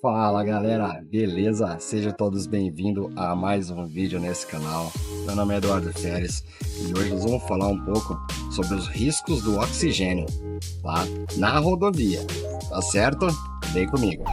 Fala galera, beleza? Sejam todos bem-vindos a mais um vídeo nesse canal. Meu nome é Eduardo Feres e hoje nós vamos falar um pouco sobre os riscos do oxigênio, tá? Na rodovia, tá certo? Vem comigo.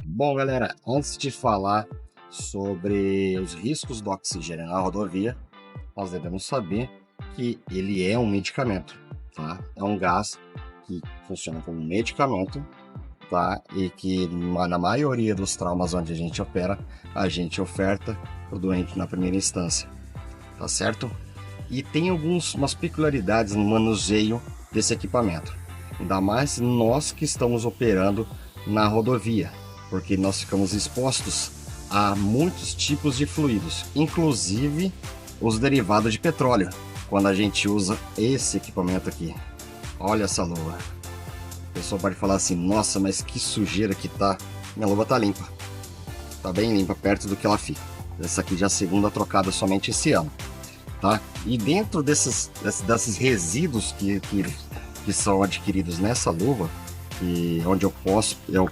Bom, galera, antes de falar sobre os riscos do oxigênio na rodovia, nós devemos saber que ele é um medicamento, tá? É um gás que funciona como medicamento, tá? E que na maioria dos traumas onde a gente opera, a gente oferta para o doente na primeira instância, tá certo? E tem umas peculiaridades no manuseio desse equipamento, ainda mais nós que estamos operando na rodovia, porque nós ficamos expostos a muitos tipos de fluidos, inclusive os derivados de petróleo, quando a gente usa esse equipamento aqui. Olha essa luva. O pessoal pode falar assim, nossa, mas que sujeira que tá. Minha luva tá limpa. Tá bem limpa, perto do que ela fica. Essa aqui já é a segunda trocada somente esse ano, tá? E dentro desses resíduos que são adquiridos nessa luva, e onde eu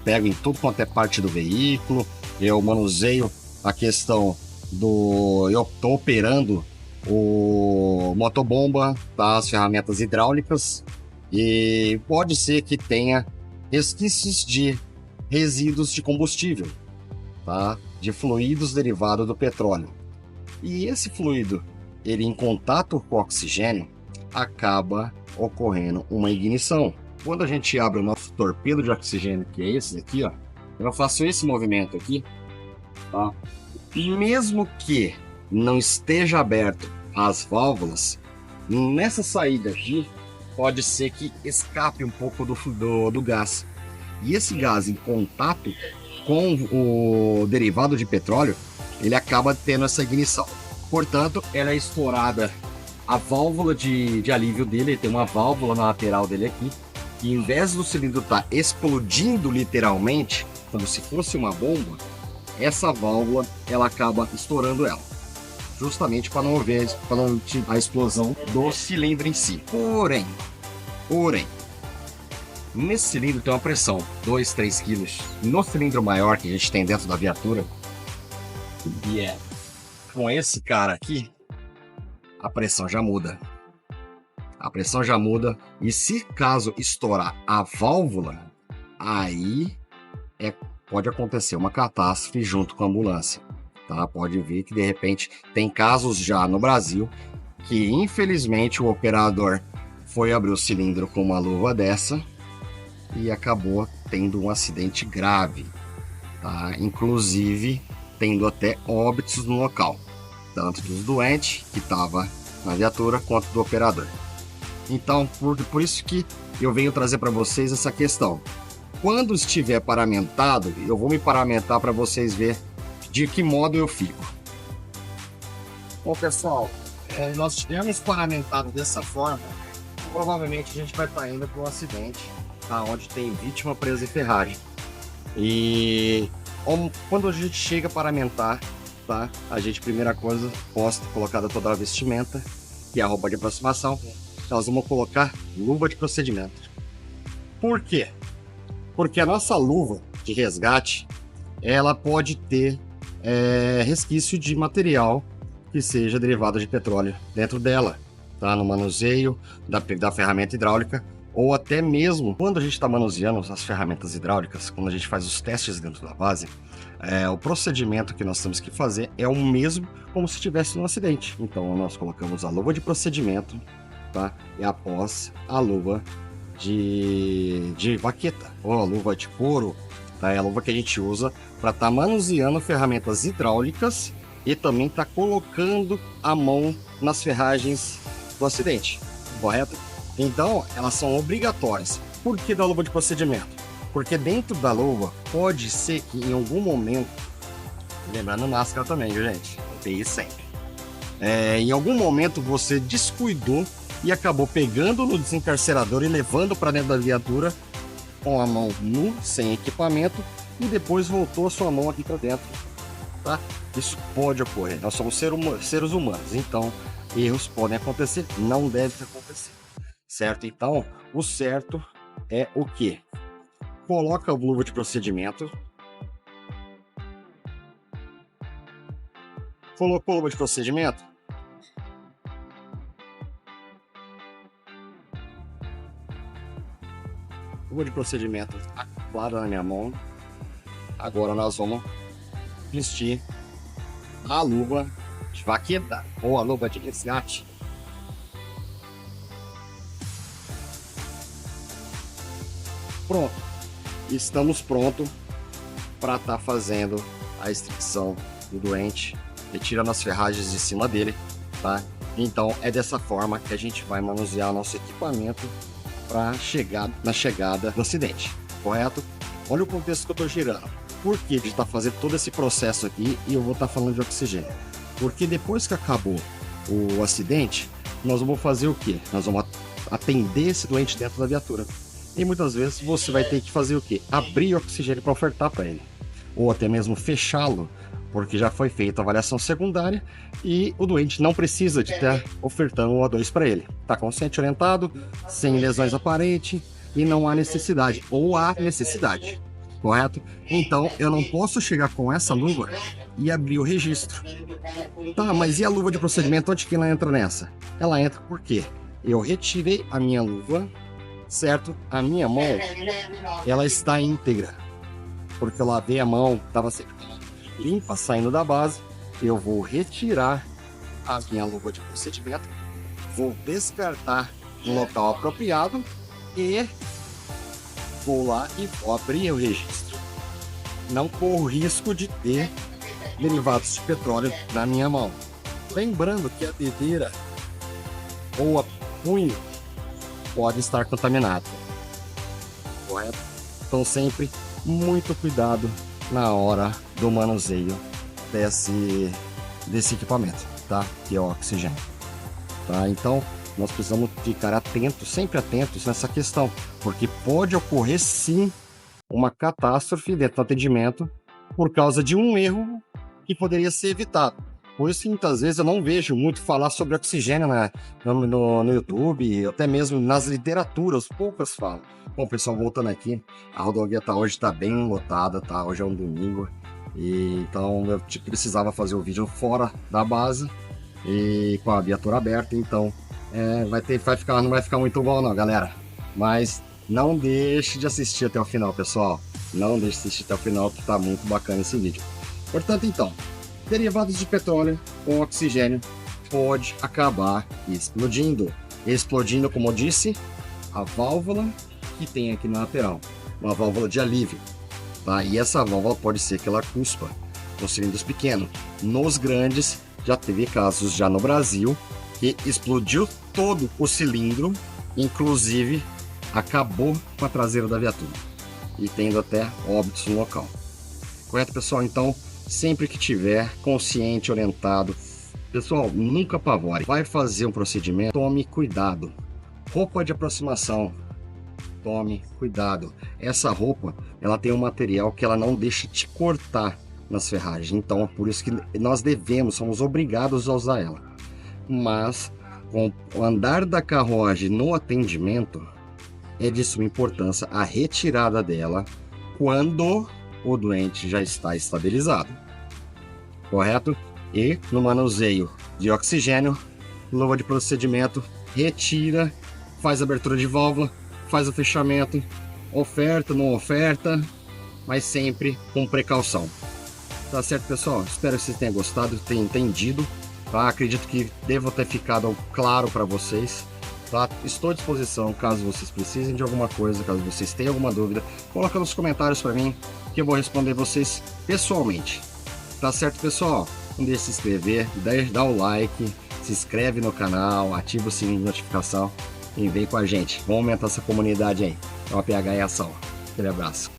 pego em tudo quanto é parte do veículo, eu manuseio a questão eu estou operando o motobomba, tá? As ferramentas hidráulicas, e pode ser que tenha resquícios de resíduos de combustível, tá? De fluidos derivados do petróleo. E esse fluido, ele em contato com o oxigênio, acaba ocorrendo uma ignição. Quando a gente abre o nosso torpedo de oxigênio, que é esse aqui, ó, eu faço esse movimento aqui, tá? E mesmo que não esteja aberto as válvulas, nessa saída aqui, pode ser que escape um pouco do gás. E esse gás em contato com o derivado de petróleo, ele acaba tendo essa ignição. Portanto, ela é estourada a válvula de alívio dele, ele tem uma válvula na lateral dele aqui, e em vez do cilindro estar explodindo literalmente, como se fosse uma bomba, essa válvula ela acaba estourando ela, justamente para não haver a explosão do cilindro em si. Porém, nesse cilindro tem uma pressão 2, 3 kg. No cilindro maior que a gente tem dentro da viatura, e com esse cara aqui, a pressão já muda. A pressão já muda, e se caso estourar a válvula, aí pode acontecer uma catástrofe junto com a ambulância, tá? Pode ver que de repente tem casos já no Brasil que infelizmente o operador foi abrir o cilindro com uma luva dessa e acabou tendo um acidente grave, tá? Inclusive tendo até óbitos no local, tanto dos doentes que estavam na viatura quanto do operador. Então, por isso que eu venho trazer para vocês essa questão. Quando estiver paramentado, eu vou me paramentar para vocês verem de que modo eu fico. Bom, pessoal, nós estivermos paramentados dessa forma, provavelmente a gente vai estar indo para um acidente, tá? Onde tem vítima presa em ferragem. E quando a gente chega a paramentar, tá? A gente, primeira coisa, colocada toda a vestimenta, que é a roupa de aproximação. Nós vamos colocar luva de procedimento. Por quê? Porque a nossa luva de resgate, ela pode ter resquício de material que seja derivado de petróleo dentro dela, tá? No manuseio da ferramenta hidráulica, ou até mesmo quando a gente está manuseando as ferramentas hidráulicas, quando a gente faz os testes dentro da base, o procedimento que nós temos que fazer é o mesmo como se tivesse um acidente. Então nós colocamos a luva de procedimento, tá? E após a luva de vaqueta, ou a luva de couro, tá? É a luva que a gente usa para estar manuseando ferramentas hidráulicas e também tá colocando a mão nas ferragens do acidente, correto? Então elas são obrigatórias. Por que da luva de procedimento? Porque dentro da luva pode ser que em algum momento, lembrando máscara também, viu, gente? TI sempre. em algum momento você descuidou e acabou pegando no desencarcerador e levando para dentro da viatura com a mão nu, sem equipamento, e depois voltou a sua mão aqui para dentro, tá? Isso pode ocorrer, nós somos seres humanos, então erros podem acontecer, não deve acontecer, certo? Então, o certo é o quê? Coloca a luva de procedimento. Colocou a luva de procedimento? Luva de procedimento clara na minha mão. Agora nós vamos vestir a luva de vaqueta ou a luva de resgate. Pronto, estamos prontos para estar fazendo a extração do doente, retirando as ferragens de cima dele, tá? Então é dessa forma que a gente vai manusear nosso equipamento para chegar na chegada do acidente, correto? Olha o contexto que eu estou girando. Por que de estar fazendo todo esse processo aqui e eu vou estar falando de oxigênio? Porque depois que acabou o acidente, nós vamos fazer o quê? Nós vamos atender esse doente dentro da viatura. E muitas vezes você vai ter que fazer o quê? Abrir oxigênio para ofertar para ele. Ou até mesmo fechá-lo, porque já foi feita a avaliação secundária e o doente não precisa de estar ofertando o O2 para ele. Está consciente, orientado, sem lesões aparentes e não há necessidade, ou há necessidade, correto? Então eu não posso chegar com essa luva e abrir o registro. Tá, mas e a luva de procedimento, onde que ela entra nessa? Ela entra porque eu retirei a minha luva, certo? A minha mão, ela está íntegra, porque eu lavei a mão, estava limpa saindo da base. Eu vou retirar a minha luva de procedimento, vou descartar no local apropriado e vou lá e vou abrir o registro. Não corro risco de ter derivados de petróleo na minha mão. Lembrando que a dedeira ou a punho pode estar contaminado, correto? Então sempre muito cuidado na hora do manuseio desse equipamento, tá? Que é o oxigênio, tá? Então nós precisamos ficar atentos, sempre atentos nessa questão, porque pode ocorrer sim uma catástrofe dentro do atendimento por causa de um erro que poderia ser evitado. Por isso que muitas vezes eu não vejo muito falar sobre oxigênio no YouTube, até mesmo nas literaturas, poucas falam. Bom, pessoal, voltando aqui, a rodovia hoje está bem lotada, tá? Hoje é um domingo, e então eu precisava fazer o vídeo fora da base e com a viatura aberta, então não vai ficar muito bom não, galera. Mas não deixe de assistir até o final, pessoal. Não deixe de assistir até o final, que tá muito bacana esse vídeo. Portanto, então, derivados de petróleo com oxigênio pode acabar explodindo. Explodindo, como eu disse, a válvula que tem aqui na lateral, uma válvula de alívio, tá? E essa válvula pode ser que ela cuspa nos cilindros pequenos. Nos grandes, já teve casos já no Brasil que explodiu todo o cilindro, inclusive acabou com a traseira da viatura e tendo até óbitos no local. Correto, pessoal? Então, sempre que tiver consciente, orientado, pessoal, nunca apavore. Vai fazer um procedimento, tome cuidado. Roupa de aproximação, tome cuidado. Essa roupa, ela tem um material que ela não deixa te cortar nas ferragens. Então, é por isso que nós somos obrigados a usar ela. Mas, com o andar da carruagem no atendimento, é de suma importância a retirada dela quando o doente já está estabilizado, correto? E no manuseio de oxigênio, luva de procedimento, retira, faz abertura de válvula, faz o fechamento, oferta, não oferta, mas sempre com precaução. Tá certo, pessoal? Espero que vocês tenham gostado, tenham entendido, tá? Acredito que deva ter ficado claro para vocês, tá? Estou à disposição caso vocês precisem de alguma coisa, caso vocês tenham alguma dúvida, coloca nos comentários para mim que eu vou responder vocês pessoalmente. Tá certo, pessoal? Não deixe de se inscrever, dá o like, se inscreve no canal, ativa o sininho de notificação e vem com a gente. Vamos aumentar essa comunidade aí. É uma PH em ação. Aquele abraço.